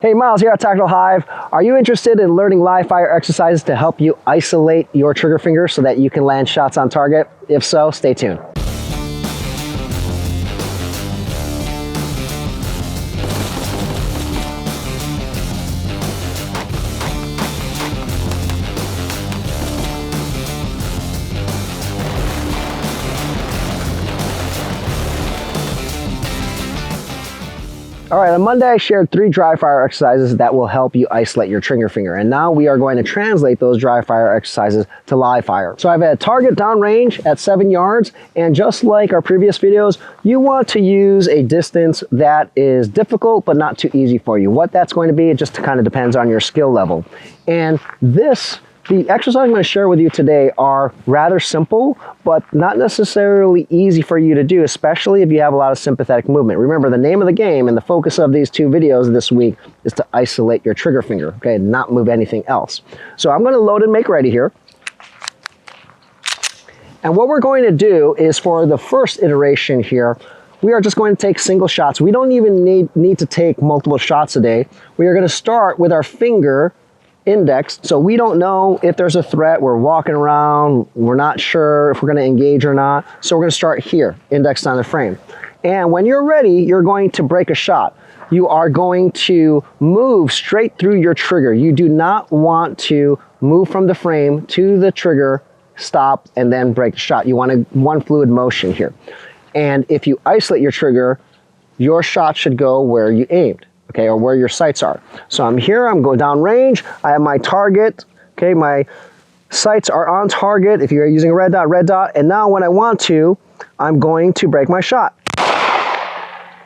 Hey, Myles here at Tactical Hyve. Are you interested in learning live fire exercises to help you isolate your trigger finger so that you can land shots on target? If so, stay tuned. All right, on Monday I shared 3 dry fire exercises that will help you isolate your trigger finger. And now we are going to translate those dry fire exercises to live fire. So I've had target downrange at 7 yards. And just like our previous videos, you want to use a distance that is difficult but not too easy for you. What that's going to be, it just kind of depends on your skill level. And the exercises I'm going to share with you today are rather simple, but not necessarily easy for you to do, especially if you have a lot of sympathetic movement. Remember, the name of the game and the focus of these 2 videos this week is to isolate your trigger finger, okay, not move anything else. So I'm going to load and make ready here. And what we're going to do is, for the first iteration here, we are just going to take single shots. We don't even need to take multiple shots a day. We are going to start with our finger index, so we don't know if there's a threat. We're walking around, we're not sure if we're going to engage or not, so we're going to start here, indexed on the frame. And when you're ready, you're going to break a shot. You are going to move straight through your trigger. You do not want to move from the frame to the trigger, stop, and then break the shot. You want one fluid motion here. And if you isolate your trigger, your shot should go where you aimed, okay, or where your sights are. So I'm here, I'm going down range, I have my target, okay, my sights are on target. If you're using a red dot, and now when I want to, I'm going to break my shot.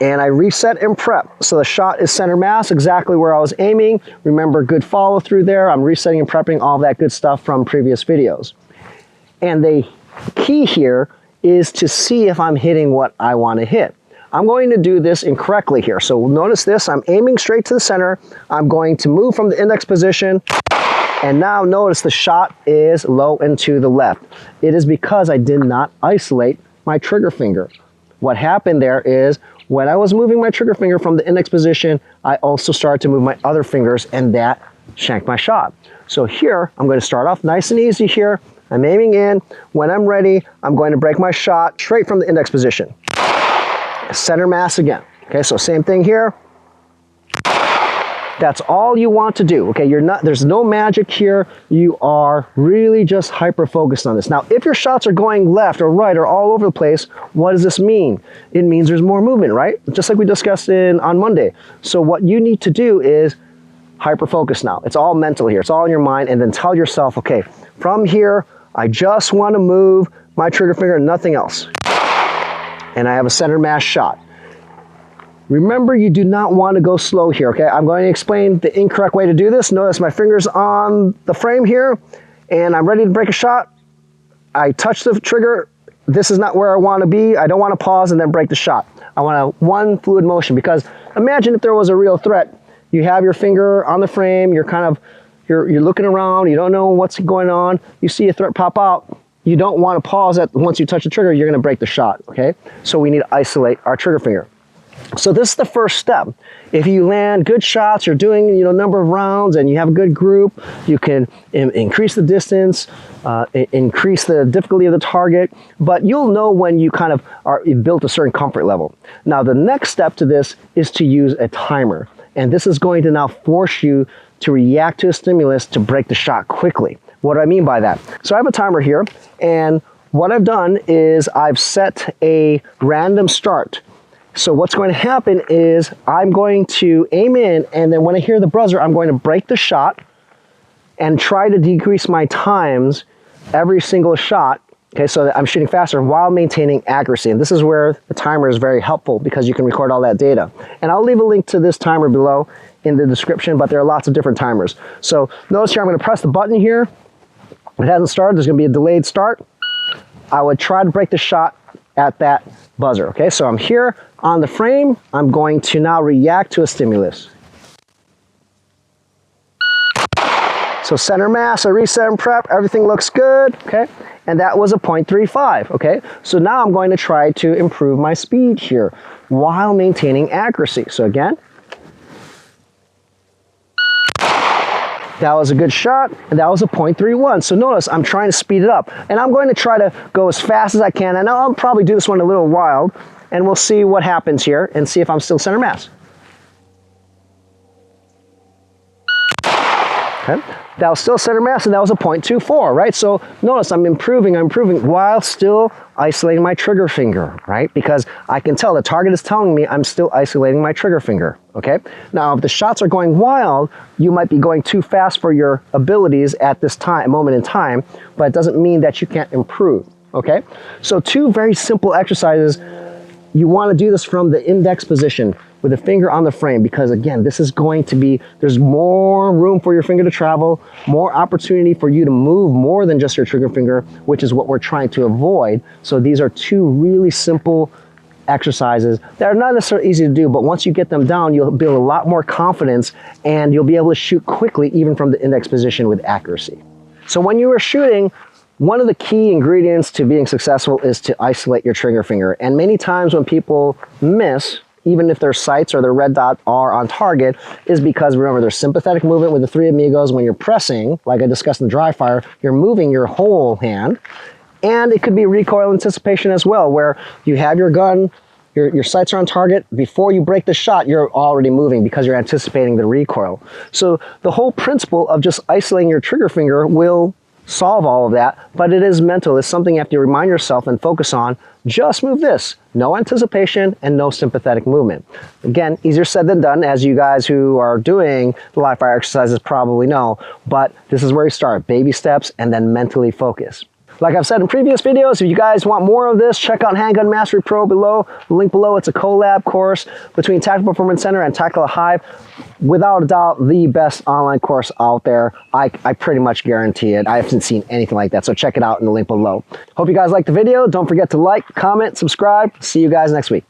And I reset and prep. So the shot is center mass, exactly where I was aiming. Remember, good follow through there. I'm resetting and prepping all that good stuff from previous videos. And the key here is to see if I'm hitting what I want to hit. I'm going to do this incorrectly here. So notice this, I'm aiming straight to the center. I'm going to move from the index position. And now notice the shot is low and to the left. It is because I did not isolate my trigger finger. What happened there is, when I was moving my trigger finger from the index position, I also started to move my other fingers, and that shanked my shot. So here, I'm going to start off nice and easy here. I'm aiming in. When I'm ready, I'm going to break my shot straight from the index position. Center mass again. Okay, so same thing here. That's all you want to do. Okay, there's no magic here. You are really just hyper focused on this. Now, if your shots are going left or right or all over the place, what does this mean? It means there's more movement, right? Just like we discussed on Monday. So what you need to do is hyper focus now. It's all mental here. It's all in your mind, and then tell yourself, okay, from here, I just want to move my trigger finger and nothing else. And I have a center mass shot. Remember, you do not want to go slow here, okay? I'm going to explain the incorrect way to do this. Notice my finger's on the frame here, and I'm ready to break a shot. I touch the trigger. This is not where I want to be. I don't want to pause and then break the shot. I want one fluid motion, because imagine if there was a real threat. You have your finger on the frame, you're looking around, you don't know what's going on, you see a threat pop out. You don't want to pause once you touch the trigger, you're going to break the shot, okay? So we need to isolate our trigger finger. So this is the first step. If you land good shots, you're doing a number of rounds, and you have a good group, you can increase the distance, increase the difficulty of the target, but you'll know when you've built a certain comfort level. Now the next step to this is to use a timer, and this is going to now force you to react to a stimulus to break the shot quickly. What do I mean by that? So I have a timer here, and what I've done is I've set a random start. So what's going to happen is I'm going to aim in, and then when I hear the buzzer, I'm going to break the shot and try to decrease my times every single shot, okay, so that I'm shooting faster while maintaining accuracy. And this is where the timer is very helpful, because you can record all that data. And I'll leave a link to this timer below in the description, but there are lots of different timers. So notice here, I'm going to press the button here. It hasn't started, there's going to be a delayed start. I would try to break the shot at that buzzer, okay? So I'm here on the frame, I'm going to now react to a stimulus. So center mass, I reset and prep, everything looks good, okay? And that was a 0.35, okay? So now I'm going to try to improve my speed here while maintaining accuracy. So again, That was a good shot, and that was a .31. So notice I'm trying to speed it up, and I'm going to try to go as fast as I can. And I'll probably do this one a little wild, and we'll see what happens here and see if I'm still center mass. Okay. That was still center mass, and that was a .24, right? So notice I'm improving while still isolating my trigger finger, right? Because I can tell the target is telling me I'm still isolating my trigger finger, okay? Now, if the shots are going wild, you might be going too fast for your abilities at this moment in time, but it doesn't mean that you can't improve, okay? So two very simple exercises. You want to do this from the index position with the finger on the frame, because again, this is going to be, there's more room for your finger to travel, more opportunity for you to move more than just your trigger finger, which is what we're trying to avoid. So these are two really simple exercises that are not necessarily easy to do, but once you get them down, you'll build a lot more confidence and you'll be able to shoot quickly, even from the index position with accuracy. So when you are shooting, one of the key ingredients to being successful is to isolate your trigger finger. And many times when people miss, even if their sights or their red dot are on target, is because, remember, there's sympathetic movement with the three amigos. When you're pressing, like I discussed in dry fire, you're moving your whole hand. And it could be recoil anticipation as well, where you have your gun, your sights are on target. Before you break the shot, you're already moving because you're anticipating the recoil. So the whole principle of just isolating your trigger finger will solve all of that, but it is mental. It's something you have to remind yourself and focus on. Just move this. No anticipation and no sympathetic movement. Again, easier said than done, as you guys who are doing the live fire exercises probably know, but this is where you start. Baby steps and then mentally focus. Like I've said in previous videos, if you guys want more of this, check out Handgun Mastery Pro below. The link below, it's a collab course between Tactical Performance Center and Tactical Hyve. Without a doubt, the best online course out there. I pretty much guarantee it. I haven't seen anything like that, so check it out in the link below. Hope you guys liked the video. Don't forget to like, comment, subscribe. See you guys next week.